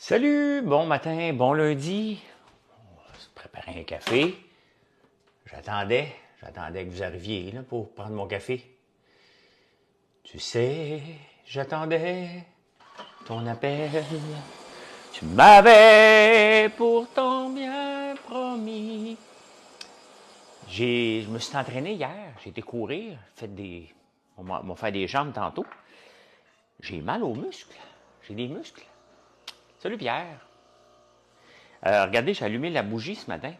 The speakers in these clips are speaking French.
Salut, bon matin, bon lundi. On va se préparer un café. J'attendais que vous arriviez là, pour prendre mon café. Tu sais, j'attendais ton appel. Tu m'avais pourtant bien promis. Je me suis entraîné hier, j'ai été courir, on m'a fait des jambes tantôt. J'ai mal aux muscles, j'ai des muscles. Salut Pierre. Regardez, j'ai allumé la bougie ce matin.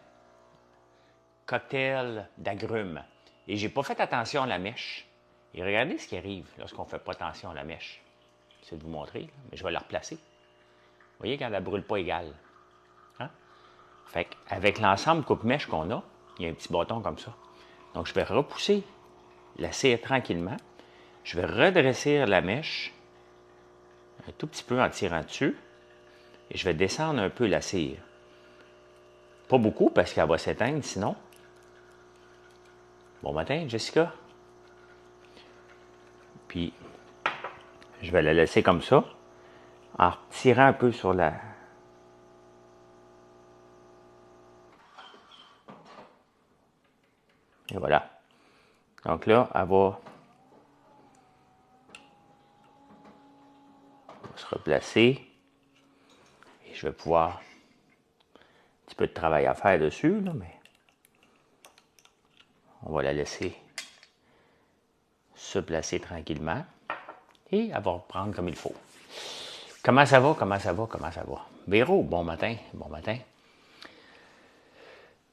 Cocktail d'agrumes. Et j'ai pas fait attention à la mèche. Et regardez ce qui arrive lorsqu'on fait pas attention à la mèche. J'essaie de vous montrer, là, mais je vais la replacer. Vous voyez quand elle ne brûle pas égale. Hein? Fait qu'avec l'ensemble coupe-mèche qu'on a, il y a un petit bâton comme ça. Donc je vais repousser la cire tranquillement. Je vais redresser la mèche un tout petit peu en tirant dessus. Et je vais descendre un peu la cire. Pas beaucoup parce qu'elle va s'éteindre sinon. Bon matin, Jessica. Puis, je vais la laisser comme ça, en retirant un peu sur la... Et voilà. Donc là, elle va se replacer. Et je vais pouvoir... Un petit peu de travail à faire dessus, là, mais... On va la laisser se placer tranquillement. Et elle va reprendre comme il faut. Comment ça va? Comment ça va? Comment ça va? Véro, bon matin. Bon matin.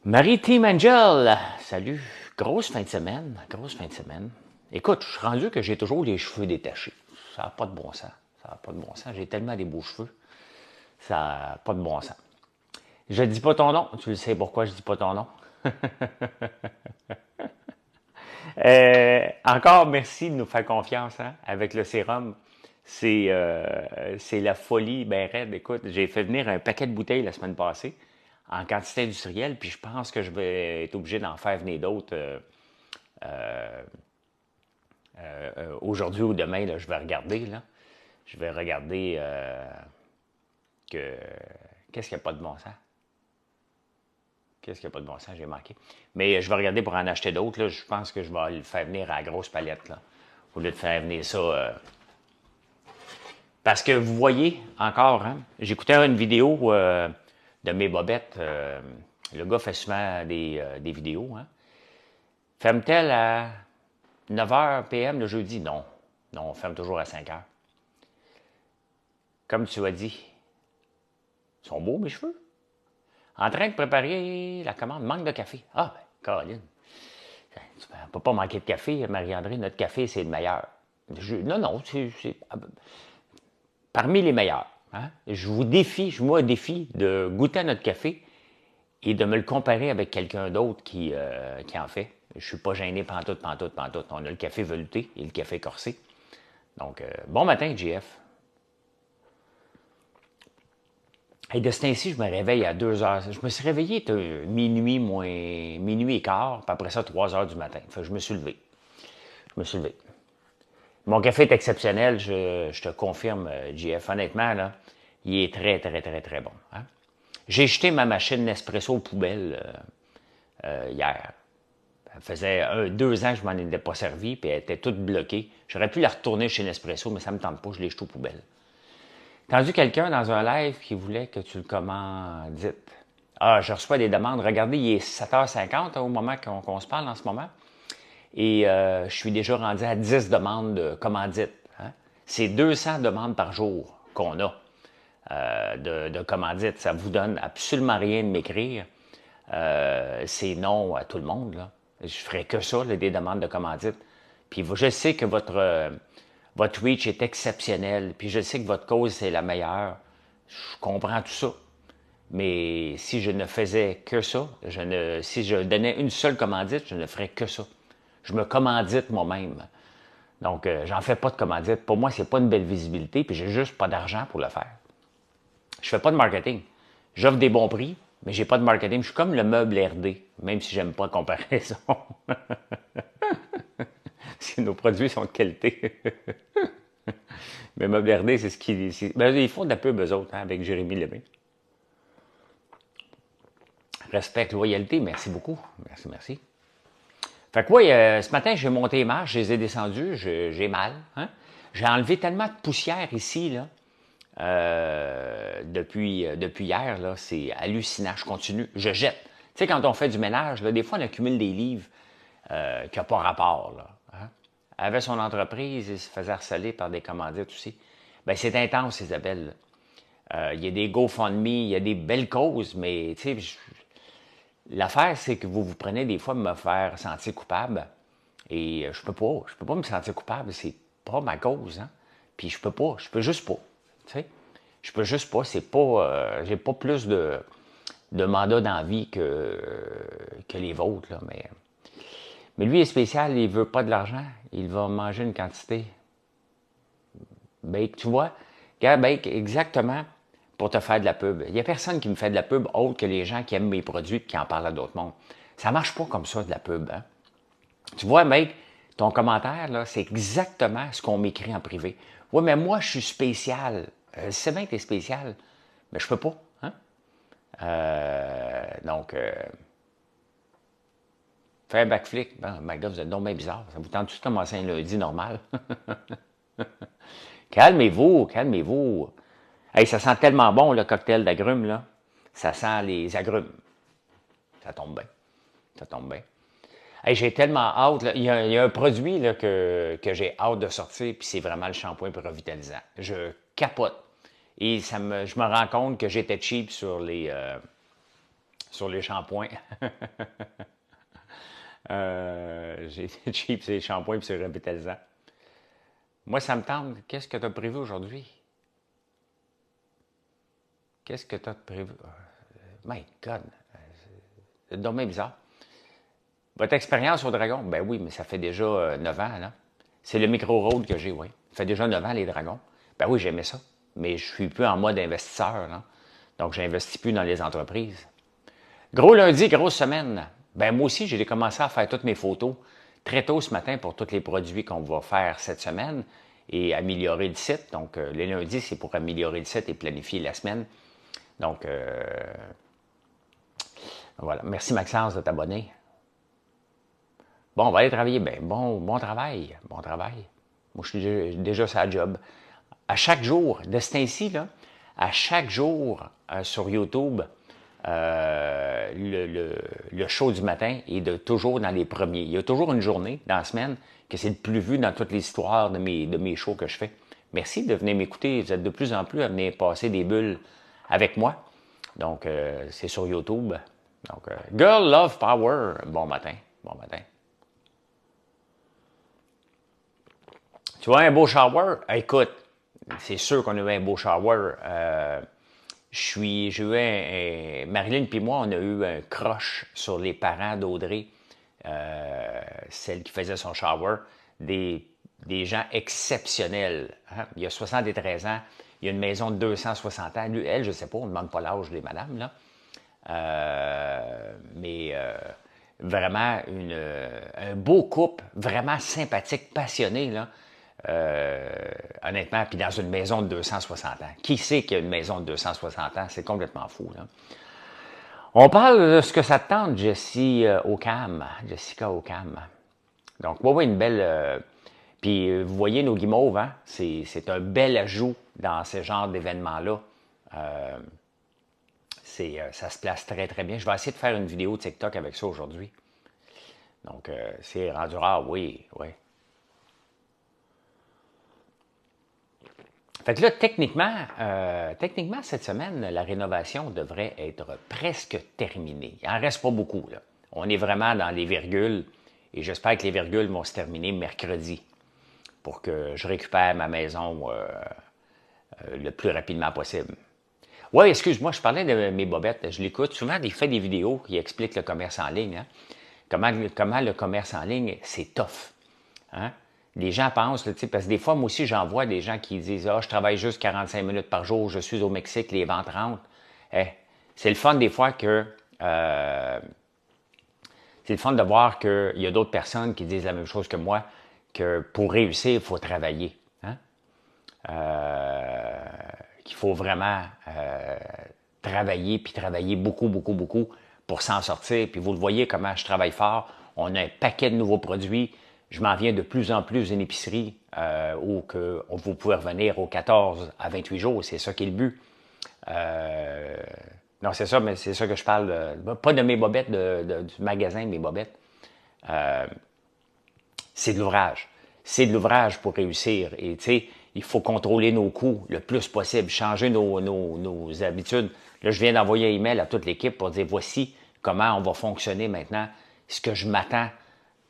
Marie-Team Angel, salut. Grosse fin de semaine. Grosse fin de semaine. Écoute, je suis rendu que j'ai toujours les cheveux détachés. Ça n'a pas de bon sens. Ça n'a pas de bon sens. J'ai tellement des beaux cheveux. Ça n'a pas de bon sens. Je ne dis pas ton nom. Tu le sais pourquoi je ne dis pas ton nom. Encore merci de nous faire confiance hein, avec le sérum. C'est la folie, ben raide. Écoute, j'ai fait venir un paquet de bouteilles la semaine passée en quantité industrielle, puis je pense que je vais être obligé d'en faire venir d'autres aujourd'hui ou demain. Là, je vais regarder. Là. Je vais regarder qu'est-ce qu'il n'y a pas de bon sens. Qu'est-ce qu'il n'y a pas de bon sens, j'ai manqué. Mais je vais regarder pour en acheter d'autres. Là. Je pense que je vais le faire venir à la grosse palette. Là, au lieu de faire venir ça. Parce que vous voyez, encore, hein, j'écoutais une vidéo de mes bobettes. Le gars fait souvent des vidéos. Hein. Ferme-t-elle à 9h PM le jeudi? Non. Non, on ferme toujours à 5h. Comme tu as dit, ils sont beaux mes cheveux. En train de préparer la commande, manque de café. Ah, ben, Caroline. Tu ne peux pas manquer de café, Marie-André. Notre café, c'est le meilleur. Non, c'est parmi les meilleurs. Hein? Je vous défie de goûter à notre café et de me le comparer avec quelqu'un d'autre qui en fait. Je ne suis pas gêné pantoute. On a le café velouté et le café corsé. Donc, bon matin, JF. Et de ce temps-ci, je me réveille à 2 heures. Je me suis réveillé minuit et quart, puis après ça, 3 heures du matin. Fait que je me suis levé. Mon café est exceptionnel, je te confirme, JF. Honnêtement, là, il est très, très, très, très bon. Hein? J'ai jeté ma machine Nespresso aux poubelles hier. Ça faisait 2 ans que je m'en étais pas servi, puis elle était toute bloquée. J'aurais pu la retourner chez Nespresso, mais ça ne me tente pas, je l'ai jetée aux poubelles. Entendu quelqu'un dans un live qui voulait que tu le commandites. Ah, je reçois des demandes. Regardez, il est 7h50 hein, au moment qu'on se parle en ce moment. Et je suis déjà rendu à 10 demandes de commandite. Hein. C'est 200 demandes par jour qu'on a de commandite. Ça vous donne absolument rien de m'écrire. C'est non à tout le monde. Là. Je ferai que ça, là, des demandes de commandite. Puis je sais que votre reach est exceptionnel, puis je sais que votre cause, c'est la meilleure. Je comprends tout ça. Mais si je ne faisais que ça, si je donnais une seule commandite, je ne ferais que ça. Je me commandite moi-même. Donc, j'en fais pas de commandite. Pour moi, c'est pas une belle visibilité, puis j'ai juste pas d'argent pour le faire. Je fais pas de marketing. J'offre des bons prix, mais j'ai pas de marketing. Je suis comme le meuble RD, même si j'aime pas la comparaison. Parce que nos produits sont de qualité. Mais Meubles RD, c'est ce qu'ils... Ben, ils font de la pub, eux autres, hein, avec Jérémy Lemay. Respect, loyauté, merci beaucoup. Merci, merci. Fait que oui, ce matin, j'ai monté les marches, je les ai descendues, j'ai mal. Hein? J'ai enlevé tellement de poussière ici, là, depuis hier, là, c'est hallucinant, je continue, je jette. Tu sais, quand on fait du ménage, là, des fois, on accumule des livres qui n'ont pas rapport, là. Hein? Elle avait son entreprise, il se faisait harceler par des commandites aussi. Ben c'est intense, Isabelle. Il y a des GoFundMe, il y a des belles causes, mais tu sais, l'affaire, c'est que vous prenez des fois me faire sentir coupable. Et je peux pas me sentir coupable, c'est pas ma cause, hein. Puis je peux juste pas, tu sais. Je peux juste pas, c'est pas, j'ai pas plus de mandats dans la vie que les vôtres, là, mais lui est spécial, il veut pas de l'argent, il va manger une quantité. Bake, tu vois, regarde, Bake, exactement pour te faire de la pub. Il y a personne qui me fait de la pub autre que les gens qui aiment mes produits et qui en parlent à d'autres mondes. Ça marche pas comme ça, de la pub, hein. Tu vois, mec, ton commentaire, là, c'est exactement ce qu'on m'écrit en privé. Oui, mais moi, je suis spécial. C'est bien que tu es spécial, mais je peux pas. Hein? Donc, fais un backflip. Ben, my God, vous êtes donc bien bizarre. Ça vous tente tout de commencer un lundi normal? Calmez-vous, calmez-vous. Hey, ça sent tellement bon, le cocktail d'agrumes, là. Ça sent les agrumes. Ça tombe bien. Ça tombe bien. Hey, j'ai tellement hâte. Là. Il y a un produit là, que j'ai hâte de sortir, puis c'est vraiment le shampoing pour revitalisant. Je capote. Et je me rends compte que j'étais cheap sur les shampoings. J'ai été cheap sur les shampoings et sur le revitalisant. Moi, ça me tente. Qu'est-ce que tu as prévu aujourd'hui? Qu'est-ce que tu as prévu? My God! C'est dommage bizarre. Votre expérience au dragon? Ben oui, mais ça fait déjà 9 ans, là. C'est le micro-road que j'ai, oui. Ça fait déjà 9 ans, les dragons. Ben oui, j'aimais ça. Mais je suis plus en mode investisseur, là. Donc, j'investis plus dans les entreprises. Gros lundi, grosse semaine. Ben moi aussi, j'ai commencé à faire toutes mes photos très tôt ce matin pour tous les produits qu'on va faire cette semaine et améliorer le site. Donc, les lundis, c'est pour améliorer le site et planifier la semaine. Donc, voilà. Merci, Maxence, de t'abonner. Bon, on va aller travailler. Ben, bon travail. Bon travail. Moi, je suis déjà sur la job. À chaque jour, de ce temps-ci, là, à chaque jour sur YouTube, le show du matin est toujours dans les premiers. Il y a toujours une journée dans la semaine que c'est le plus vu dans toute l'histoire de mes shows que je fais. Merci de venir m'écouter. Vous êtes de plus en plus à venir passer des bulles avec moi. Donc, c'est sur YouTube. Donc, Girl Love Power. Bon matin. Bon matin. Tu vois un beau shower? Écoute, c'est sûr qu'on a eu un beau shower. Marilyn et moi, on a eu un crush sur les parents d'Audrey, celle qui faisait son shower, des gens exceptionnels. Hein? Il y a 73 ans, il y a une maison de 260 ans. Lui, elle, je ne sais pas, on ne demande pas l'âge des madames, là. Mais vraiment un beau couple, vraiment sympathique, passionné, là. Honnêtement, puis dans une maison de 260 ans. Qui sait qu'il y a une maison de 260 ans? C'est complètement fou, là. On parle de ce que ça te tente, Jessica Ocam. Donc, oui, une belle... puis, vous voyez nos guimauves, hein? C'est un bel ajout dans ce genre d'événements-là. Ça se place très, très bien. Je vais essayer de faire une vidéo TikTok avec ça aujourd'hui. Donc, c'est rendu rare, oui, oui. Fait que là, techniquement, cette semaine, la rénovation devrait être presque terminée. Il n'en reste pas beaucoup, là. On est vraiment dans les virgules et j'espère que les virgules vont se terminer mercredi pour que je récupère ma maison le plus rapidement possible. Oui, excuse-moi, je parlais de mes bobettes. Je l'écoute. Souvent, il fait des vidéos qui expliquent le commerce en ligne. Hein? Comment le commerce en ligne, c'est tough. Hein? Les gens pensent, là, parce que des fois, moi aussi, j'en vois des gens qui disent « Ah, je travaille juste 45 minutes par jour, je suis au Mexique, les ventes rentrent. C'est le fun des fois que... c'est le fun de voir qu'il y a d'autres personnes qui disent la même chose que moi, que pour réussir, il faut travailler. Hein? qu'il faut vraiment travailler, puis travailler beaucoup, beaucoup, beaucoup pour s'en sortir. Puis vous le voyez comment je travaille fort. On a un paquet de nouveaux produits. Je m'en viens de plus en plus d'une épicerie où vous pouvez revenir aux 14 à 28 jours. C'est ça qui est le but. Non, c'est ça, mais c'est ça que je parle. Pas de mes bobettes, du magasin, mes bobettes. C'est de l'ouvrage. C'est de l'ouvrage pour réussir. Et tu sais, il faut contrôler nos coûts le plus possible, changer nos habitudes. Là, je viens d'envoyer un email à toute l'équipe pour dire voici comment on va fonctionner maintenant, ce que je m'attends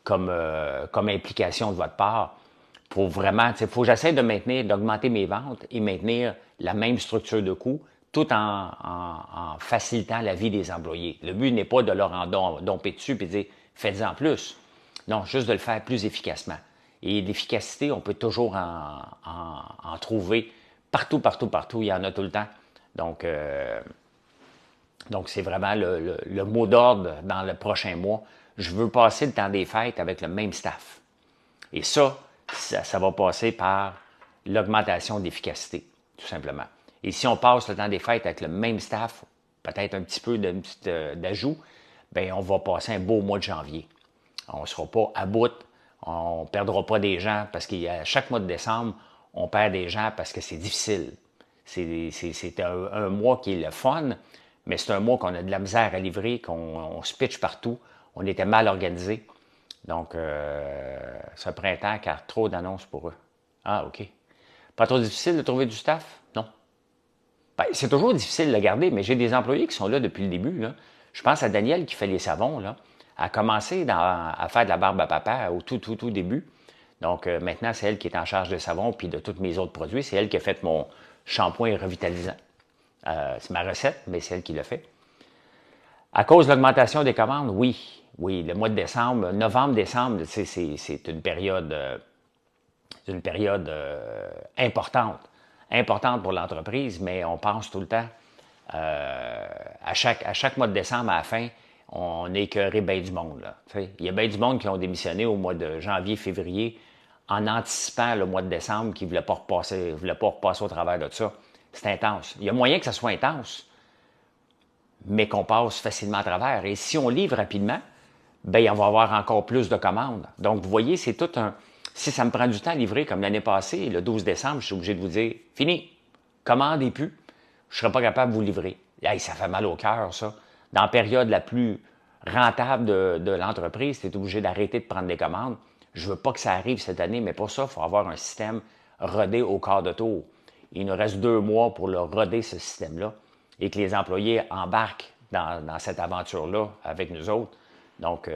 comme implication de votre part pour vraiment, il faut que j'essaie de maintenir, d'augmenter mes ventes et maintenir la même structure de coûts tout en facilitant la vie des employés. Le but n'est pas de leur en domper dessus et de dire faites-en plus. Non, juste de le faire plus efficacement. Et l'efficacité, on peut toujours en trouver partout, partout, partout. Il y en a tout le temps. Donc c'est vraiment le mot d'ordre dans le prochain mois. Je veux passer le temps des fêtes avec le même staff. Et ça va passer par l'augmentation d'efficacité, tout simplement. Et si on passe le temps des fêtes avec le même staff, peut-être un petit peu d'ajout, bien, on va passer un beau mois de janvier. On ne sera pas à bout, on ne perdra pas des gens parce qu'à chaque mois de décembre, on perd des gens parce que c'est difficile. C'est un mois qui est le fun, mais c'est un mois qu'on a de la misère à livrer, qu'on se pitche partout, on était mal organisé. Donc, ce printemps, car trop d'annonces pour eux. Ah, OK. Pas trop difficile de trouver du staff? Non. Ben, c'est toujours difficile de le garder, mais j'ai des employés qui sont là depuis le début. Là. Je pense à Danielle qui fait les savons. Là. Elle a commencé à faire de la barbe à papa au tout début. Donc, maintenant, c'est elle qui est en charge de savon puis de tous mes autres produits. C'est elle qui a fait mon shampoing revitalisant. C'est ma recette, mais c'est elle qui l'a fait. À cause de l'augmentation des commandes, oui. Oui, le mois de décembre, novembre-décembre, c'est une période, importante pour l'entreprise, mais on pense tout le temps, à chaque mois de décembre, à la fin, on est écœuré bien du monde. Là, il y a bien du monde qui ont démissionné au mois de janvier, février, en anticipant le mois de décembre, qui ne voulaient pas repasser au travers de ça. C'est intense. Il y a moyen que ça soit intense, mais qu'on passe facilement à travers. Et si on livre rapidement, bien, on va avoir encore plus de commandes. Donc, vous voyez, c'est tout un... Si ça me prend du temps à livrer, comme l'année passée, le 12 décembre, je suis obligé de vous dire, fini, commandez plus, je ne serai pas capable de vous livrer. Hey, ça fait mal au cœur, ça. Dans la période la plus rentable de l'entreprise, tu es obligé d'arrêter de prendre des commandes. Je ne veux pas que ça arrive cette année, mais pour ça, il faut avoir un système rodé au quart de tour. Il nous reste 2 mois pour le roder, ce système-là, et que les employés embarquent dans cette aventure-là avec nous autres. Donc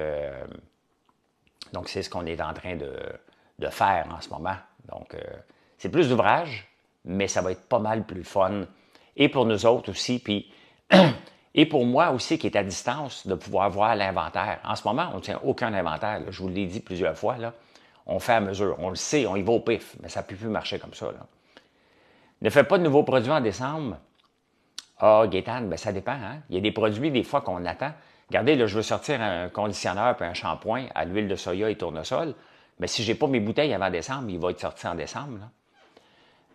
c'est ce qu'on est en train de faire en ce moment. Donc, c'est plus d'ouvrage, mais ça va être pas mal plus fun. Et pour nous autres aussi, puis et pour moi aussi qui est à distance, de pouvoir voir l'inventaire. En ce moment, on ne tient aucun inventaire. Là. Je vous l'ai dit plusieurs fois. Là. On fait à mesure. On le sait, on y va au pif, mais ça ne peut plus marcher comme ça. Là. Ne faites pas de nouveaux produits en décembre. Ah, Gaétane, ben ça dépend. Hein? Il y a des produits, des fois, qu'on attend. Regardez, là, je veux sortir un conditionneur et un shampoing à l'huile de soya et tournesol. Mais si je n'ai pas mes bouteilles avant décembre, il va être sorti en décembre. Là.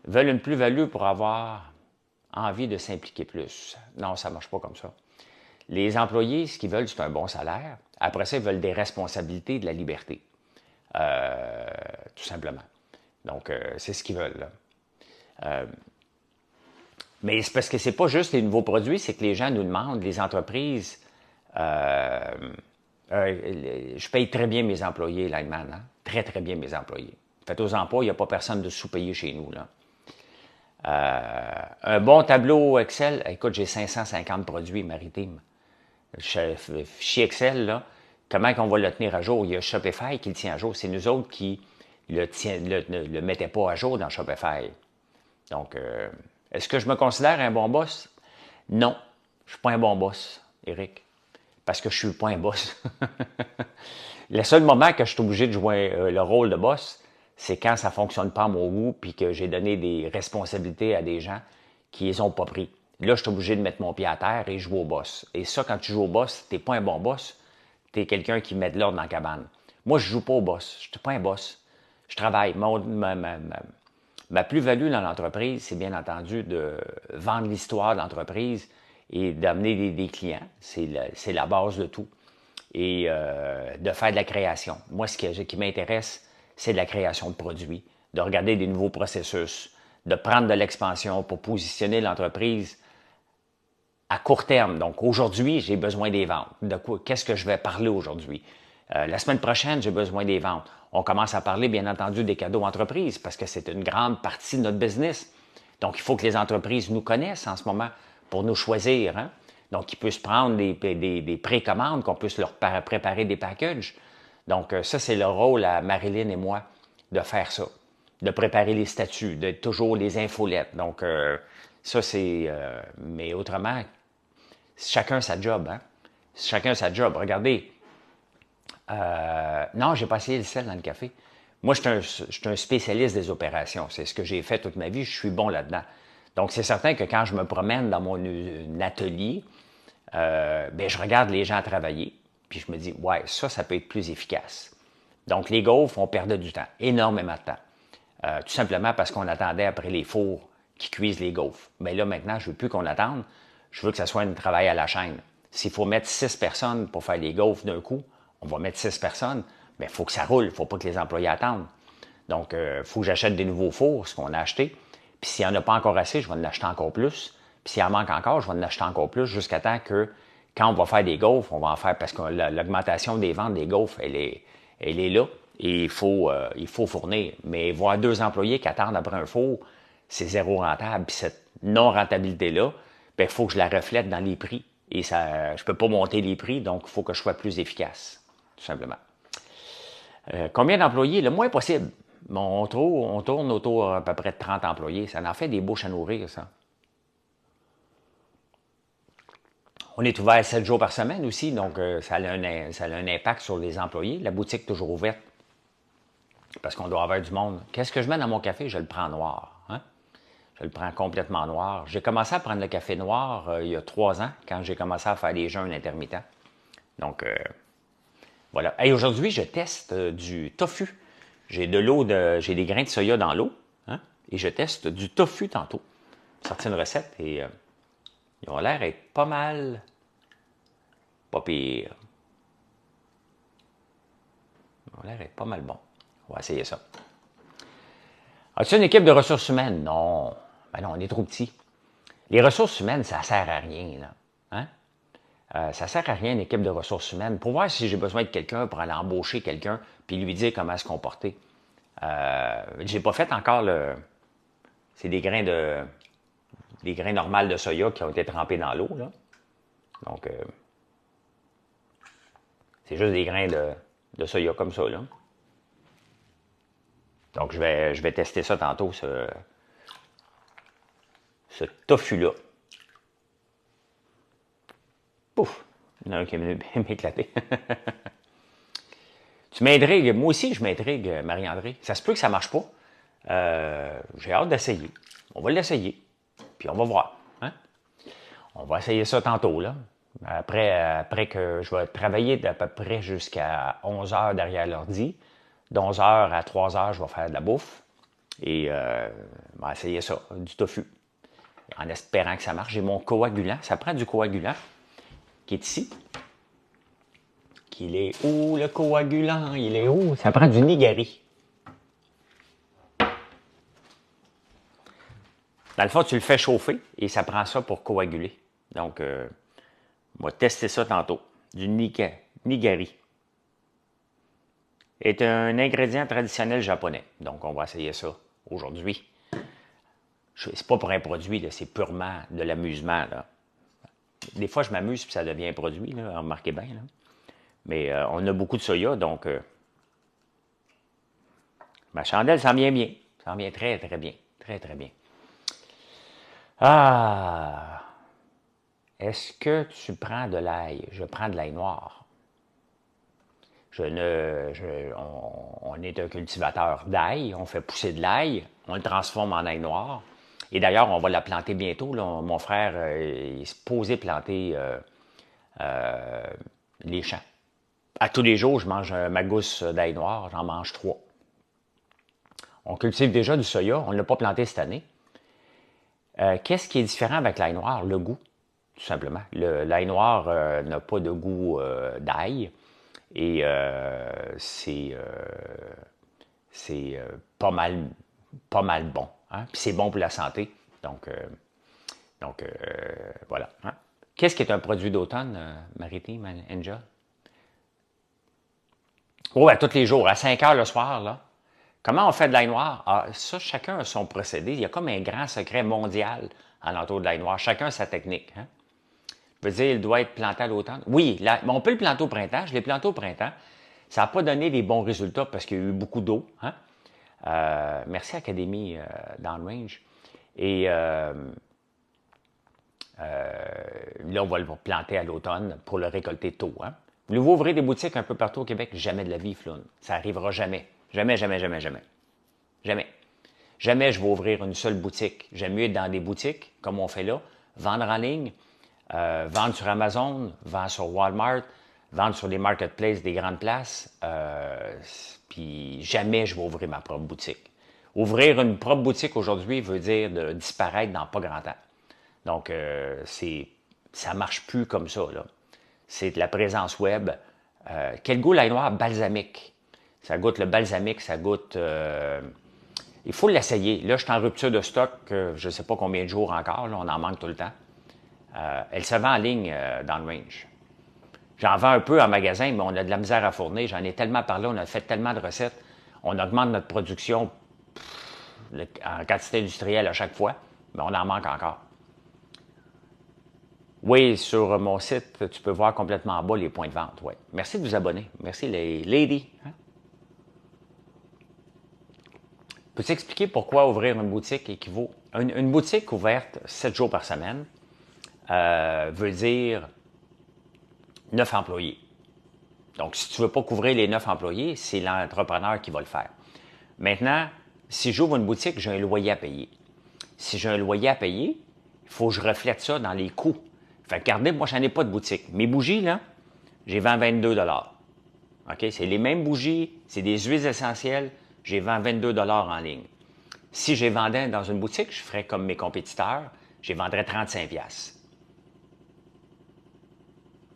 Veulent une plus-value pour avoir envie de s'impliquer plus. Non, ça ne marche pas comme ça. Les employés, ce qu'ils veulent, c'est un bon salaire. Après ça, ils veulent des responsabilités, de la liberté. Tout simplement. Donc, c'est ce qu'ils veulent. Là. Mais c'est parce que c'est pas juste les nouveaux produits, c'est que les gens nous demandent, les entreprises, je paye très bien mes employés, Lineman, hein? Très, très bien mes employés. Faites aux emplois, il n'y a pas personne de sous-payé chez nous. Là. Un bon tableau Excel, écoute, j'ai 550 produits maritimes. Fichier Excel, là, comment on va le tenir à jour? Il y a Shopify qui le tient à jour. C'est nous autres qui le mettaient pas à jour dans Shopify. Donc, est-ce que je me considère un bon boss? Non, je ne suis pas un bon boss, Éric, parce que je ne suis pas un boss. Le seul moment que je suis obligé de jouer le rôle de boss, c'est quand ça ne fonctionne pas à mon goût puis que j'ai donné des responsabilités à des gens qui les ont pas pris. Là, je suis obligé de mettre mon pied à terre et jouer au boss. Et ça, quand tu joues au boss, tu n'es pas un bon boss. Tu es quelqu'un qui met de l'ordre dans la cabane. Moi, je ne joue pas au boss. Je ne suis pas un boss. Je travaille. Ma plus-value dans l'entreprise, c'est bien entendu de vendre l'histoire de l'entreprise et d'amener des clients. C'est la base de tout. Et de faire de la création. Moi, ce qui m'intéresse, c'est de la création de produits, de regarder des nouveaux processus, de prendre de l'expansion pour positionner l'entreprise à court terme. Donc, aujourd'hui, j'ai besoin des ventes. De quoi? Qu'est-ce que je vais parler aujourd'hui? La semaine prochaine, j'ai besoin des ventes. On commence à parler, bien entendu, des cadeaux entreprises parce que c'est une grande partie de notre business. Donc, il faut que les entreprises nous connaissent en ce moment pour nous choisir. Hein? Donc, ils puissent prendre des précommandes, qu'on puisse leur préparer des packages. Donc, ça, c'est le rôle à Marilyn et moi de faire ça, de préparer les statuts, d'être toujours les infolettes. Donc, ça, c'est... mais autrement, chacun sa job. Hein? Chacun sa job. Regardez, non, j'ai pas essayé le sel dans le café. Moi, je suis un spécialiste des opérations. C'est ce que j'ai fait toute ma vie. Je suis bon là-dedans. Donc, c'est certain que quand je me promène dans mon atelier, ben, je regarde les gens travailler, puis je me dis, ouais, ça peut être plus efficace. Donc, les gaufres, on perdait du temps, énormément de temps. Tout simplement parce qu'on attendait après les fours qui cuisent les gaufres. Mais là, maintenant, je veux plus qu'on attende. Je veux que ça soit un travail à la chaîne. S'il faut mettre 6 personnes pour faire les gaufres d'un coup, on va mettre 6 personnes, mais il faut que ça roule. Il ne faut pas que les employés attendent. Donc, il faut que j'achète des nouveaux fours, ce qu'on a acheté. Puis s'il n'y en a pas encore assez, je vais en acheter encore plus. Puis s'il en manque encore, je vais en acheter encore plus jusqu'à temps que, quand on va faire des gaufres, on va en faire parce que l'augmentation des ventes des gaufres, elle est là. Et il faut fournir. Mais voir 2 employés qui attendent après un four, c'est zéro rentable. Puis cette non-rentabilité-là, il faut que je la reflète dans les prix. Et ça, je ne peux pas monter les prix, donc il faut que je sois plus efficace, tout simplement. Combien d'employés? Le moins possible. On tourne autour à peu près de 30 employés. Ça en fait des bouches à nourrir, ça. On est ouvert 7 jours par semaine aussi, donc ça a un impact sur les employés. La boutique est toujours ouverte parce qu'on doit avoir du monde. Qu'est-ce que je mets dans mon café? Je le prends noir. Hein? Je le prends complètement noir. J'ai commencé à prendre le café noir il y a 3 ans, quand j'ai commencé à faire des jeûnes intermittents. Donc, voilà. Et aujourd'hui, je teste du tofu. J'ai j'ai des grains de soya dans l'eau, hein, et je teste du tofu tantôt. J'ai sorti une recette et ils ont l'air d'être pas mal, pas pire. Ils ont l'air d'être pas mal bons. On va essayer ça. As-tu une équipe de ressources humaines? Non. Ben non, on est trop petit. Les ressources humaines, ça sert à rien, là. Hein? Ça sert à rien, une équipe de ressources humaines. Pour voir si j'ai besoin de quelqu'un pour aller embaucher quelqu'un puis lui dire comment se comporter. J'ai pas fait encore c'est des grains normaux de soya qui ont été trempés dans l'eau, là. Donc, c'est juste des grains de soya comme ça, là. Donc, je vais tester ça tantôt, ce tofu-là. Pouf! Il y en a un qui est venu m'éclater. Tu m'intrigues. Moi aussi, je m'intrigue, Marie-André. Ça se peut que ça ne marche pas. J'ai hâte d'essayer. On va l'essayer. Puis on va voir. Hein? On va essayer ça tantôt, là. Après que je vais travailler d'à peu près jusqu'à 11 heures derrière l'ordi. D'11 heures à 3 heures, je vais faire de la bouffe. Et on va essayer ça, du tofu. En espérant que ça marche. J'ai mon coagulant. Ça prend du coagulant qui est ici. Il est où, le coagulant? Il est où? Ça prend du nigari. Dans le fond, tu le fais chauffer et ça prend ça pour coaguler. Donc, on va tester ça tantôt. Du nigari. Est un ingrédient traditionnel japonais. Donc, on va essayer ça aujourd'hui. C'est pas pour un produit, c'est purement de l'amusement. Des fois, je m'amuse puis ça devient un produit, là, remarquez bien. Là. Mais on a beaucoup de soya, donc ma chandelle s'en vient bien. Ça s'en vient très, très bien. Très, très bien. Ah! Est-ce que tu prends de l'ail? Je prends de l'ail noir. On est un cultivateur d'ail. On fait pousser de l'ail. On le transforme en ail noir. Et d'ailleurs, on va la planter bientôt. Là. Mon frère il est supposé planter les champs. À tous les jours, je mange ma gousse d'ail noir. J'en mange 3. On cultive déjà du soya, on ne l'a pas planté cette année. Qu'est-ce qui est différent avec l'ail noir? Le goût, tout simplement. L'ail noir n'a pas de goût d'ail et c'est pas mal bon. Hein? Puis c'est bon pour la santé. Donc, voilà. Hein? Qu'est-ce qui est un produit d'automne, maritime, Angel? Oh, à tous les jours, à 5 heures le soir, là. Comment on fait de l'ail noir? Ah, ça, chacun a son procédé. Il y a comme un grand secret mondial alentour de l'ail noir. Chacun a sa technique. Hein? Je veux dire, il doit être planté à l'automne. Oui, là, on peut le planter au printemps. Je l'ai planté au printemps. Ça n'a pas donné des bons résultats parce qu'il y a eu beaucoup d'eau. Hein? Merci Académie Downrange. Et là, on va le planter à l'automne pour le récolter tôt. Hein? Voulez-vous ouvrir des boutiques un peu partout au Québec? Jamais de la vie, Floune. Ça n'arrivera jamais. Jamais, jamais, jamais, jamais. Jamais. Jamais je vais ouvrir une seule boutique. J'aime mieux être dans des boutiques, comme on fait là, vendre en ligne, vendre sur Amazon, vendre sur Walmart, vendre sur les marketplaces des grandes places. Puis jamais je vais ouvrir ma propre boutique. Ouvrir une propre boutique aujourd'hui veut dire de disparaître dans pas grand temps. Donc, ça marche plus comme ça, là. C'est de la présence web. Quel goût l'ail noir? Balsamique. Ça goûte le balsamique, ça goûte... il faut l'essayer. Là, je suis en rupture de stock, je ne sais pas combien de jours encore, là, on en manque tout le temps. Elle se vend en ligne dans le range. J'en vends un peu en magasin, mais on a de la misère à fournir. J'en ai tellement parlé, on a fait tellement de recettes. On augmente notre production en quantité industrielle à chaque fois, mais on en manque encore. Oui, sur mon site, tu peux voir complètement en bas les points de vente. Ouais. Merci de vous abonner. Merci les ladies. Hein? Peux-tu expliquer pourquoi ouvrir une boutique équivaut... Une boutique ouverte 7 jours par semaine veut dire 9 employés. Donc, si tu ne veux pas couvrir les 9 employés, c'est l'entrepreneur qui va le faire. Maintenant, si j'ouvre une boutique, j'ai un loyer à payer. Si j'ai un loyer à payer, il faut que je reflète ça dans les coûts. Fait que regardez, moi, je n'en ai pas de boutique. Mes bougies, là, j'ai vends 22 $. OK? C'est les mêmes bougies, c'est des huiles essentielles, j'ai vends 22 $ en ligne. Si je les vendais dans une boutique, je ferais comme mes compétiteurs, je les vendrais 35 $.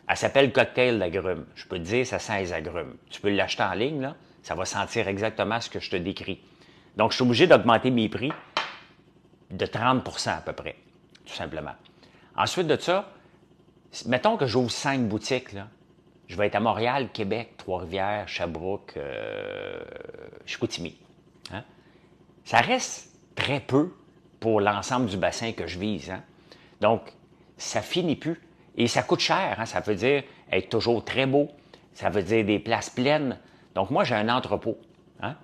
Elle s'appelle cocktail d'agrumes. Je peux te dire, ça sent les agrumes. Tu peux l'acheter en ligne, là, ça va sentir exactement ce que je te décris. Donc, je suis obligé d'augmenter mes prix de 30 % à peu près, tout simplement. Ensuite de ça, mettons que j'ouvre 5 boutiques, là. Je vais être à Montréal, Québec, Trois-Rivières, Sherbrooke, Chicoutimi. Hein? Ça reste très peu pour l'ensemble du bassin que je vise. Hein? Donc, ça finit plus. Et ça coûte cher. Hein? Ça veut dire être toujours très beau. Ça veut dire des places pleines. Donc, moi, j'ai un entrepôt. Hein?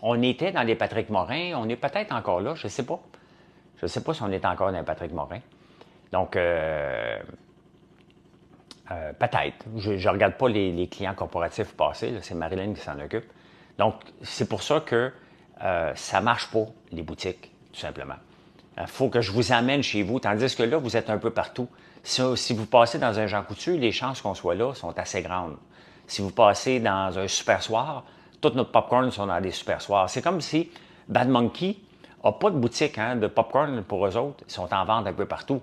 On était dans les Patrick Morin. On est peut-être encore là. Je ne sais pas. Je ne sais pas si on est encore dans les Patrick Morin. Donc, peut-être. Je ne regarde pas les clients corporatifs passer. C'est Marilyn qui s'en occupe. Donc, c'est pour ça que ça ne marche pas, les boutiques, tout simplement. Il faut que je vous amène chez vous, tandis que là, vous êtes un peu partout. Si vous passez dans un Jean Coutu, les chances qu'on soit là sont assez grandes. Si vous passez dans un super soir, tous nos popcorn sont dans des super soirs. C'est comme si Bad Monkey n'a pas de boutique de popcorn pour eux autres. Ils sont en vente un peu partout.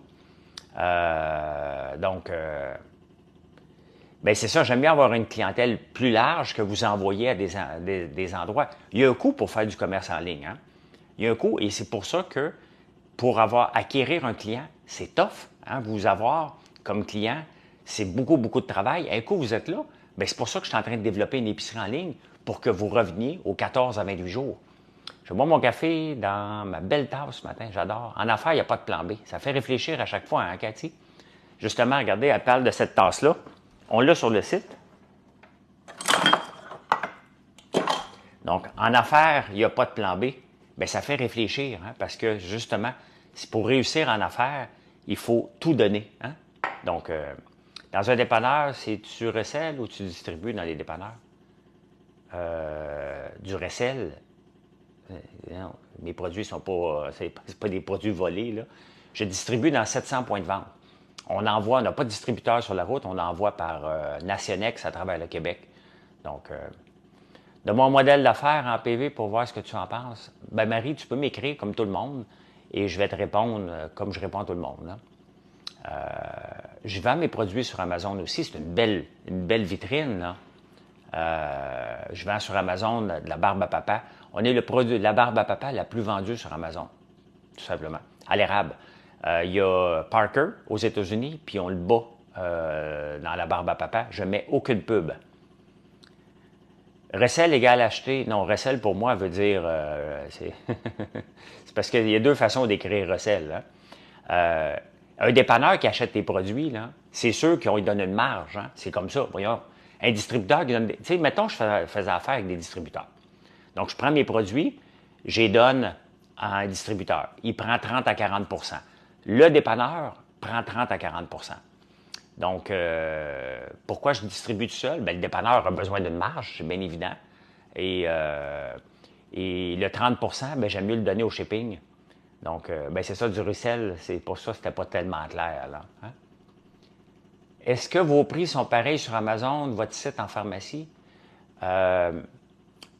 Ben c'est ça, j'aime bien avoir une clientèle plus large que vous envoyez à des endroits. Il y a un coût pour faire du commerce en ligne. Hein? Il y a un coût et c'est pour ça que pour acquérir un client, c'est tough. Hein? Vous avoir comme client, c'est beaucoup, beaucoup de travail. Un coup, vous êtes là. Ben, c'est pour ça que je suis en train de développer une épicerie en ligne pour que vous reveniez aux 14 à 28 jours. Je bois mon café dans ma belle tasse ce matin, j'adore. En affaires, il n'y a pas de plan B. Ça fait réfléchir à chaque fois, hein, Cathy? Justement, regardez, elle parle de cette tasse-là. On l'a sur le site. Donc, en affaires, il n'y a pas de plan B. Bien, ça fait réfléchir, hein, parce que, justement, pour réussir en affaires, il faut tout donner. Hein? Donc, dans un dépanneur, tu recèles ou tu distribues dans les dépanneurs? Du recel. Non, mes produits sont pas... c'est pas des produits volés, là. Je distribue dans 700 points de vente. On n'a pas de distributeur sur la route, on envoie par Nationex à travers le Québec. de mon modèle d'affaires en PV pour voir ce que tu en penses? Ben Marie, tu peux m'écrire comme tout le monde et je vais te répondre comme je réponds à tout le monde. Là. Je vends mes produits sur Amazon aussi. C'est une belle vitrine. Là. Je vends sur Amazon de la barbe à papa. On est le produit de la barbe à papa la plus vendue sur Amazon, tout simplement, à l'érable. Il y a Parker aux États-Unis, puis on le bat dans la barbe à papa. Je ne mets aucune pub. Recel égale acheter. Non, recel pour moi veut dire... c'est c'est parce qu'il y a deux façons d'écrire recel. Hein. Un dépanneur qui achète tes produits, là, c'est sûr qu'on lui donne une marge. Hein. C'est comme ça, voyons. Un distributeur qui donne... Tu sais, mettons, je faisais affaire avec des distributeurs. Donc, je prends mes produits, je les donne à un distributeur. Il prend 30 à 40 %. Le dépanneur prend 30 à 40 %. Donc, pourquoi je distribue tout seul? Bien, le dépanneur a besoin d'une marge, c'est bien évident. Et le 30 % bien, j'aime mieux le donner au shipping. Donc, bien, c'est ça du resell. C'est pour ça que c'était pas tellement clair. Là, hein? Est-ce que vos prix sont pareils sur Amazon, votre site en pharmacie?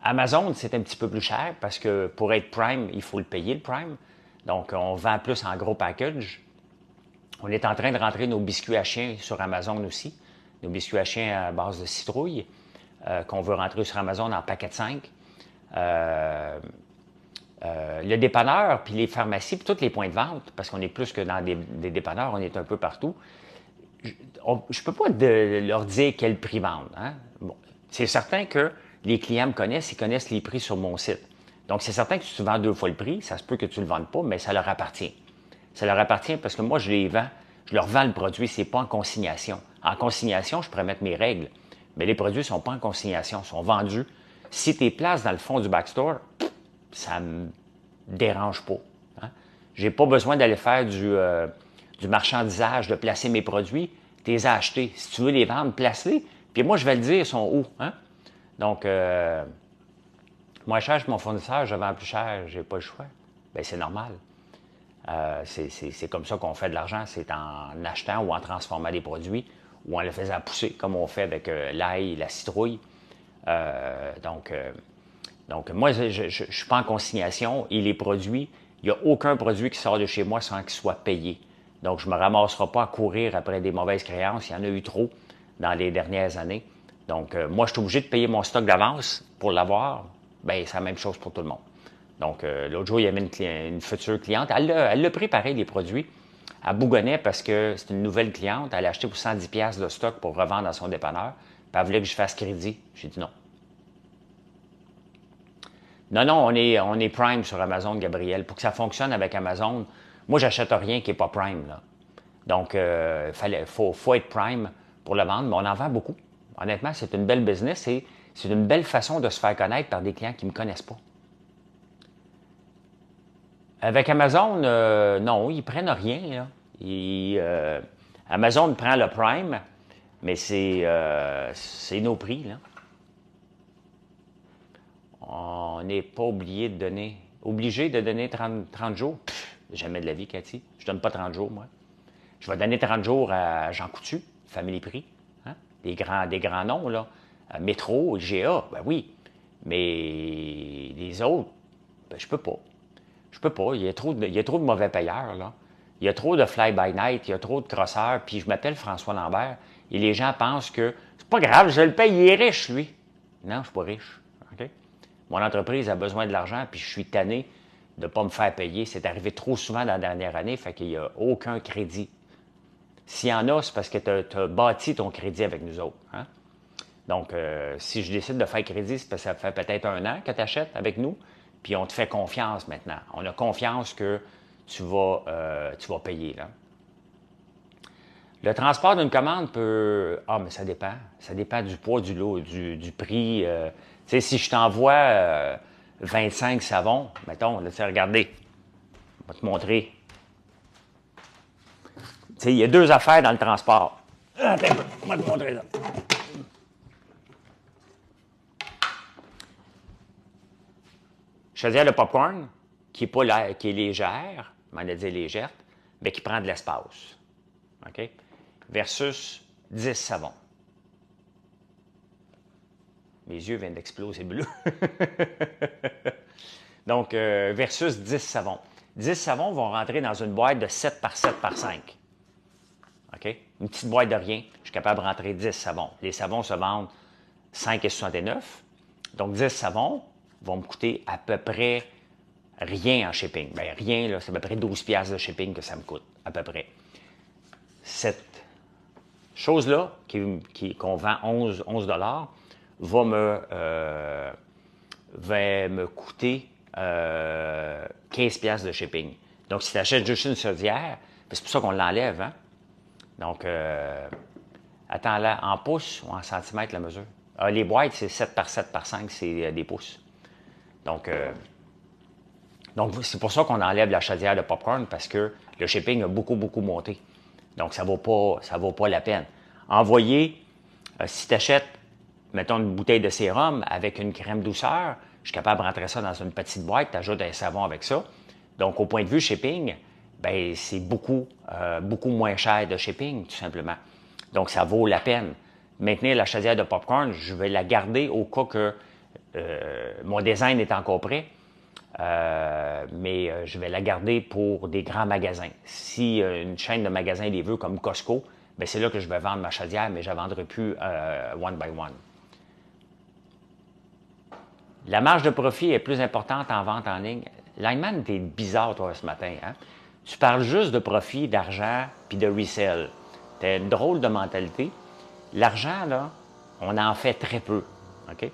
Amazon, c'est un petit peu plus cher parce que pour être Prime, il faut le payer, le Prime. Donc, on vend plus en gros package. On est en train de rentrer nos biscuits à chien sur Amazon aussi. Nos biscuits à chien à base de citrouille qu'on veut rentrer sur Amazon en paquet de 5. Le dépanneur, puis les pharmacies, puis tous les points de vente, parce qu'on est plus que dans des dépanneurs, on est un peu partout. Je ne peux pas leur dire quel prix vendre. Hein? Bon, c'est certain que les clients me connaissent, ils connaissent les prix sur mon site. Donc, c'est certain que si tu vends 2 fois le prix, ça se peut que tu ne le vendes pas, mais ça leur appartient. Ça leur appartient parce que moi, je les vends, je leur vends le produit, c'est pas en consignation. En consignation, je pourrais mettre mes règles, mais les produits ne sont pas en consignation, sont vendus. Si tu les places dans le fond du backstore, ça me dérange pas. Hein? Je n'ai pas besoin d'aller faire du marchandisage, de placer mes produits. Tu les as achetés. Si tu veux les vendre, place-les. Puis moi, je vais le dire, ils sont où. Hein? Donc, moins cher que mon fournisseur, je vends plus cher, j'ai pas le choix. Bien, c'est normal. C'est comme ça qu'on fait de l'argent, c'est en achetant ou en transformant des produits ou en les faisant pousser, comme on fait avec l'ail et la citrouille. Donc, moi, je ne suis pas en consignation et les produits, il n'y a aucun produit qui sort de chez moi sans qu'il soit payé. Donc, je ne me ramasserai pas à courir après des mauvaises créances. Il y en a eu trop dans les dernières années. Donc, moi, je suis obligé de payer mon stock d'avance pour l'avoir. Bien, c'est la même chose pour tout le monde. Donc, l'autre jour, il y avait une future cliente. Elle l'a pris pareil, les produits. Elle bougonnait parce que c'est une nouvelle cliente. Elle a acheté pour 110 $ de stock pour revendre à son dépanneur. Puis elle voulait que je fasse crédit. J'ai dit non. Non, on est Prime sur Amazon, Gabriel. Pour que ça fonctionne avec Amazon, moi, j'achète rien qui n'est pas Prime. Là. Donc, faut être Prime pour le vendre, mais on en vend beaucoup. Honnêtement, c'est une belle business et c'est une belle façon de se faire connaître par des clients qui ne me connaissent pas. Avec Amazon, non, ils prennent rien. Là. Amazon prend le Prime, mais c'est nos prix. Là. On n'est pas obligé de donner 30 jours. Pff, jamais de la vie, Cathy. Je donne pas 30 jours, moi. Je vais donner 30 jours à Jean Coutu, Family Prix. Hein? Des grands noms, là. Métro, IGA, ben oui. Mais les autres, ben, je peux pas. Je peux pas. Il y a trop de mauvais payeurs, là. Il y a trop de fly-by-night, il y a trop de crosseurs. Puis je m'appelle François Lambert et les gens pensent que c'est pas grave, je le paye, il est riche, lui. Non, je suis pas riche. OK? Mon entreprise a besoin de l'argent, puis je suis tanné de ne pas me faire payer. C'est arrivé trop souvent dans la dernière année, fait qu'il n'y a aucun crédit. S'il y en a, c'est parce que tu as bâti ton crédit avec nous autres. Hein? Donc, si je décide de faire crédit, c'est parce que ça fait peut-être 1 an que tu achètes avec nous, puis on te fait confiance maintenant. On a confiance que tu vas payer. Là. Le transport d'une commande peut... Ah, mais ça dépend. Ça dépend du poids du lot, du prix. Tu sais, si je t'envoie 25 savons, mettons, là, regardez, je vais te montrer. Tu sais, il y a 2 affaires dans le transport. Attends un peu, je vais te montrer là. Chaudière de popcorn, qui est légère, on a dit légère, mais qui prend de l'espace. OK? Versus 10 savons. Mes yeux viennent d'exploser bleu. Donc, versus 10 savons. 10 savons vont rentrer dans une boîte de 7 par 7 par 5. OK? Une petite boîte de rien, je suis capable de rentrer 10 savons. Les savons se vendent 5,69. Donc, 10 savons vont me coûter à peu près rien en shipping. Bien, rien, là, c'est à peu près 12 piastres de shipping que ça me coûte, à peu près. Cette chose-là, qu'on vend 11 va me coûter 15 piastres de shipping. Donc, si tu achètes juste une chaudière, c'est pour ça qu'on l'enlève, hein? Donc, attends là, en pouces ou en centimètres la mesure? Les boîtes, c'est 7 par 7 par 5, c'est des pouces. Donc c'est pour ça qu'on enlève la chaudière de popcorn, parce que le shipping a beaucoup, beaucoup monté. Donc, ça vaut pas la peine. Envoyer, si tu achètes, mettons, une bouteille de sérum avec une crème douceur, je suis capable de rentrer ça dans une petite boîte, tu ajoutes un savon avec ça. Donc, au point de vue shipping, ben c'est beaucoup moins cher de shipping, tout simplement. Donc, ça vaut la peine. Maintenir la chaudière de popcorn, je vais la garder au cas que mon design est encore prêt, mais je vais la garder pour des grands magasins. Si une chaîne de magasins les veut comme Costco, ben c'est là que je vais vendre ma chaudière, mais je ne la vendrai plus one by one. La marge de profit est plus importante en vente en ligne. Lineman, t'es bizarre, toi, ce matin. Hein? Tu parles juste de profit, d'argent, puis de resell. T'as une drôle de mentalité. L'argent, là, on en fait très peu. OK?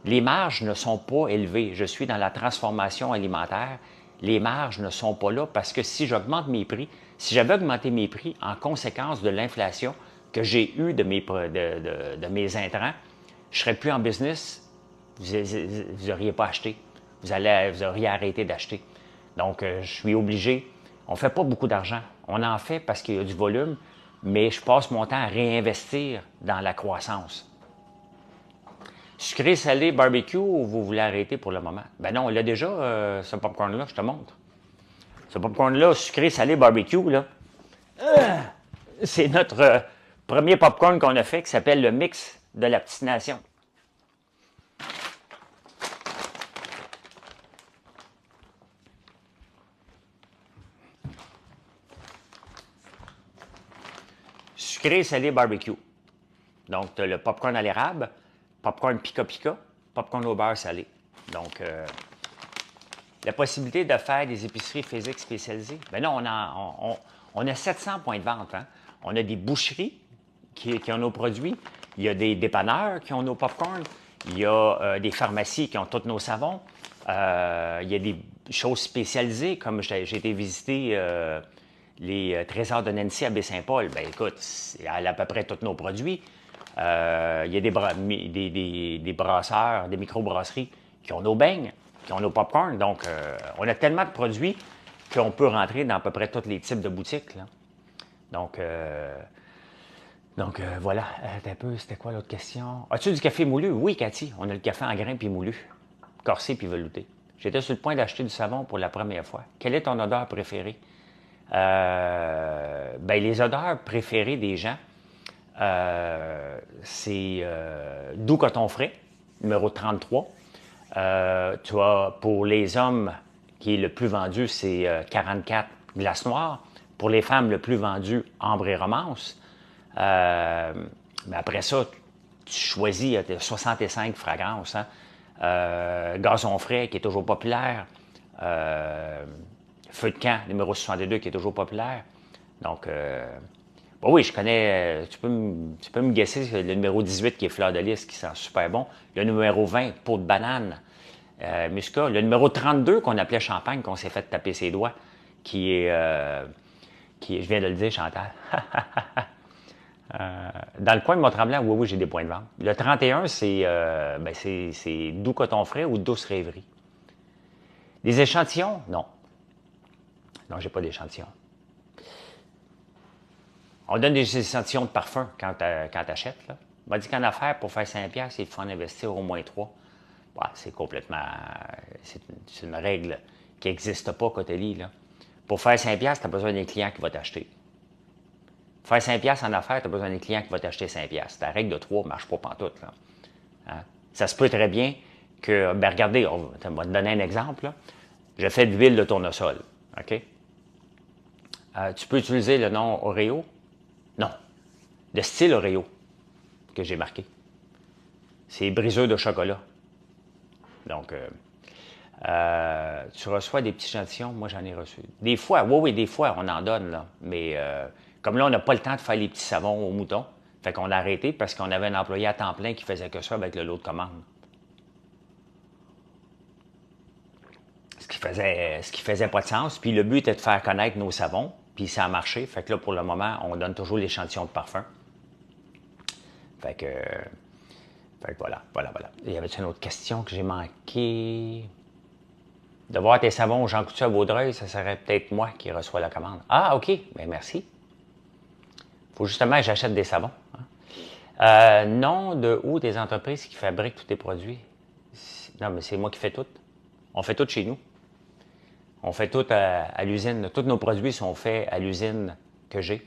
Les marges ne sont pas élevées. Je suis dans la transformation alimentaire. Les marges ne sont pas là parce que si j'augmente mes prix, si j'avais augmenté mes prix en conséquence de l'inflation que j'ai eue de mes intrants, je ne serais plus en business. Vous n'auriez pas acheté. Vous auriez arrêté d'acheter. Donc, je suis obligé. On ne fait pas beaucoup d'argent. On en fait parce qu'il y a du volume, mais je passe mon temps à réinvestir dans la croissance. Sucré, salé, barbecue, ou vous voulez arrêter pour le moment? Ben non, on l'a déjà, ce popcorn-là, je te montre. Ce popcorn-là, sucré, salé, barbecue, là, c'est notre premier popcorn qu'on a fait qui s'appelle le mix de la petite nation. Sucré, salé, barbecue. Donc, tu as le popcorn à l'érable, popcorn pica-pica, popcorn au beurre salé. Donc, la possibilité de faire des épiceries physiques spécialisées. Bien non, on a 700 points de vente. Hein? On a des boucheries qui ont nos produits. Il y a des dépanneurs qui ont nos popcorn. Il y a des pharmacies qui ont tous nos savons. Il y a des choses spécialisées, comme j'ai été visiter les trésors de Nancy à Baie-Saint-Paul. Bien, écoute, elle a à peu près tous nos produits. Il y a des brasseurs, des microbrasseries qui ont nos beignes, qui ont nos popcorn. Donc, on a tellement de produits qu'on peut rentrer dans à peu près tous les types de boutiques. Là. Donc, voilà. Un peu, c'était quoi l'autre question? As-tu du café moulu? Oui, Cathy, on a le café en grains puis moulu, corsé puis velouté. J'étais sur le point d'acheter du savon pour la première fois. Quelle est ton odeur préférée? Ben, les odeurs préférées des gens, c'est doux coton frais, numéro 33. Tu as, pour les hommes, qui est le plus vendu, c'est 44 glace noire. Pour les femmes, le plus vendu, ambre et romance. Mais après ça, tu choisis, il y a 65 fragrances. Hein? Gazon frais, qui est toujours populaire. Feu de camp, numéro 62, qui est toujours populaire. Donc, bon, oui, je connais, tu peux me guesser le numéro 18 qui est fleur de lys, qui sent super bon. Le numéro 20, peau de banane, muscat. Le numéro 32 qu'on appelait champagne, qu'on s'est fait taper ses doigts, qui est, je viens de le dire, Chantal. Dans le coin de Mont-Tremblant, oui, j'ai des points de vente. Le 31, c'est doux coton frais ou douce rêverie. Des échantillons? Non. Non, j'ai pas d'échantillons. On donne des échantillons de parfum quand tu achètes. On m'a dit qu'en affaires, pour faire 5$, il faut en investir au moins 3. Ouais, c'est complètement... C'est une règle qui n'existe pas, Cotelli. Là. Pour faire 5$, tu as besoin d'un client qui va t'acheter. Pour faire 5$ en affaires, tu as besoin d'un client qui va t'acheter 5$. Ta règle de 3 ne marche pas pantoute. Là. Hein? Ça se peut très bien que, ben regardez, on va te donner un exemple. Là. Je fais de l'huile de tournesol. OK? Tu peux utiliser le nom Oreo? Non. Le style Oreo que j'ai marqué. C'est briseux de chocolat. Donc, tu reçois des petits échantillons? Moi, j'en ai reçu. Des fois, oui, des fois, on en donne, là. Mais comme là, on n'a pas le temps de faire les petits savons au mouton, fait qu'on a arrêté parce qu'on avait un employé à temps plein qui faisait que ça avec le lot de commande. Ce qui faisait pas de sens. Puis le but était de faire connaître nos savons, puis ça a marché. Fait que là, pour le moment, on donne toujours l'échantillon de parfum. Fait que voilà. Il y avait une autre question que j'ai manquée? De voir tes savons Jean Coutu à Vaudreuil, ça serait peut-être moi qui reçois la commande. Ah, OK. Bien, merci. Faut justement que j'achète des savons. Nom de où des entreprises qui fabriquent tous tes produits? Non, mais c'est moi qui fais tout. On fait tout chez nous. On fait tout à l'usine. Tous nos produits sont faits à l'usine que j'ai.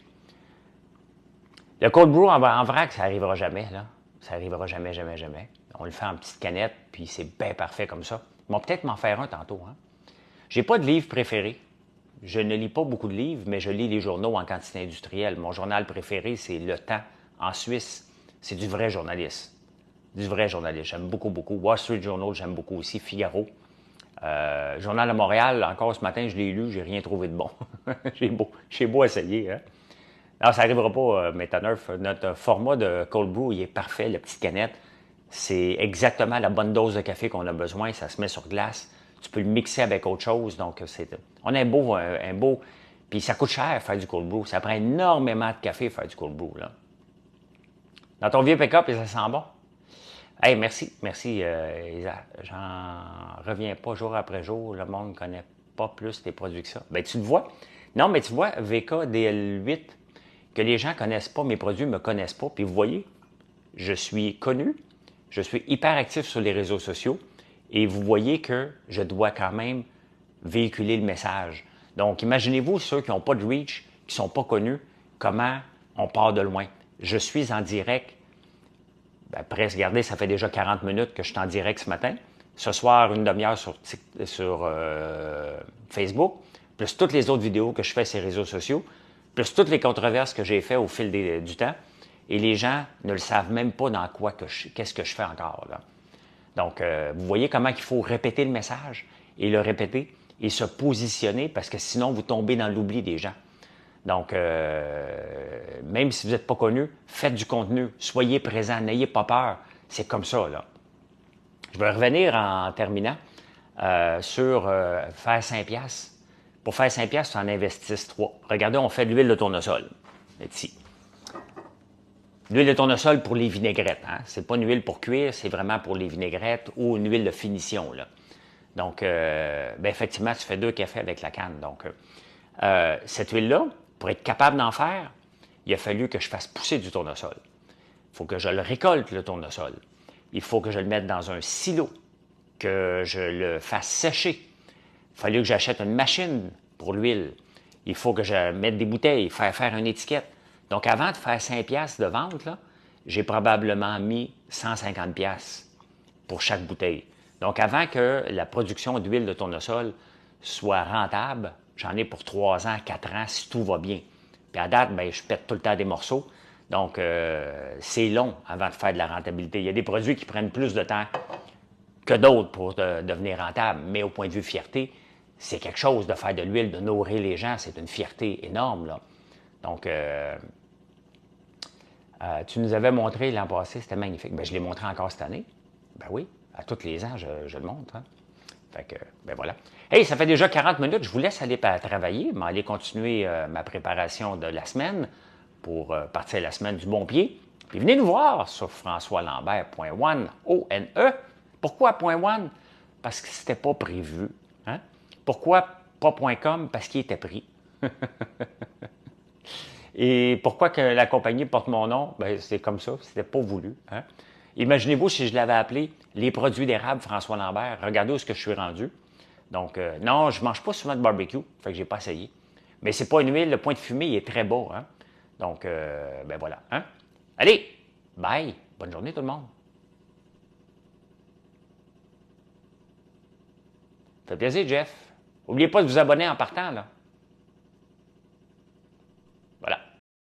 Le cold brew en vrac, ça n'arrivera jamais. Là. Ça n'arrivera jamais. On le fait en petite canette, puis c'est bien parfait comme ça. Ils vont peut-être m'en faire un tantôt. Hein? J'ai pas de livre préféré. Je ne lis pas beaucoup de livres, mais je lis les journaux en quantité industrielle. Mon journal préféré, c'est Le Temps, en Suisse. C'est du vrai journalisme. J'aime beaucoup. Wall Street Journal, j'aime beaucoup aussi. Figaro. Journal de Montréal, encore ce matin, je l'ai lu, j'ai rien trouvé de bon. j'ai beau essayer. Hein? Non, ça n'arrivera pas, Métaneuf. Notre format de cold brew, il est parfait, la petite canette. C'est exactement la bonne dose de café qu'on a besoin. Ça se met sur glace. Tu peux le mixer avec autre chose. Donc, on a un beau... Puis ça coûte cher faire du cold brew. Ça prend énormément de café faire du cold brew. Là. Dans ton vieux pick-up, ça sent bon. Hey, merci, Isa. J'en reviens pas jour après jour. Le monde ne connaît pas plus tes produits que ça. Ben, tu le vois. Non, mais tu vois, VKDL8, que les gens ne connaissent pas, mes produits ne me connaissent pas. Puis vous voyez, je suis connu, je suis hyper actif sur les réseaux sociaux et vous voyez que je dois quand même véhiculer le message. Donc, imaginez-vous ceux qui n'ont pas de reach, qui ne sont pas connus, comment on part de loin. Je suis en direct. Ben, presque, regardez, ça fait déjà 40 minutes que je suis en direct ce matin. Ce soir, une demi-heure sur Facebook, plus toutes les autres vidéos que je fais sur les réseaux sociaux, plus toutes les controverses que j'ai faites au fil du temps. Et les gens ne le savent même pas dans quoi qu'est-ce que je fais encore. Là. Donc, vous voyez comment il faut répéter le message et le répéter et se positionner parce que sinon, vous tombez dans l'oubli des gens. Donc, même si vous n'êtes pas connu, faites du contenu, soyez présent, n'ayez pas peur. C'est comme ça, là. Je vais revenir en terminant sur faire 5$. Pour faire 5$, tu en investisses 3. Regardez, on fait de l'huile de tournesol. Ici. L'huile de tournesol pour les vinaigrettes. Hein? Ce n'est pas une huile pour cuire, c'est vraiment pour les vinaigrettes ou une huile de finition. Là. Donc, effectivement, tu fais 2 cafés avec la canne. Donc, cette huile-là, pour être capable d'en faire, il a fallu que je fasse pousser du tournesol. Il faut que je le récolte, le tournesol. Il faut que je le mette dans un silo, que je le fasse sécher. Il a fallu que j'achète une machine pour l'huile. Il faut que je mette des bouteilles, faire une étiquette. Donc, avant de faire 5$ de vente, j'ai probablement mis 150$ pour chaque bouteille. Donc, avant que la production d'huile de tournesol soit rentable, j'en ai pour 3 ans, 4 ans, si tout va bien. Puis à date, je pète tout le temps des morceaux. Donc, c'est long avant de faire de la rentabilité. Il y a des produits qui prennent plus de temps que d'autres pour devenir rentables. Mais au point de vue fierté, c'est quelque chose de faire de l'huile, de nourrir les gens. C'est une fierté énorme, là. Donc, tu nous avais montré l'an passé, c'était magnifique. Je l'ai montré encore cette année. Ben oui, à tous les ans, je le montre. Hein. Fait que, voilà. Hey, ça fait déjà 40 minutes. Je vous laisse aller travailler, mais aller continuer ma préparation de la semaine pour partir la semaine du bon pied. Puis venez nous voir sur françoislambert.one, O-N-E. Pourquoi .one? Parce que c'était pas prévu. Hein? Pourquoi pas .com? Parce qu'il était pris. Et pourquoi que la compagnie porte mon nom? C'est comme ça, c'était pas voulu. Hein? Imaginez-vous si je l'avais appelé les produits d'érable François Lambert. Regardez où est-ce que je suis rendu. Donc, non, je ne mange pas souvent de barbecue, fait que j'ai pas essayé. Mais c'est pas une huile, le point de fumée il est très bas. Hein? Donc, voilà. Hein? Allez, bye! Bonne journée tout le monde! Ça fait plaisir, Jeff. N'oubliez pas de vous abonner en partant, là.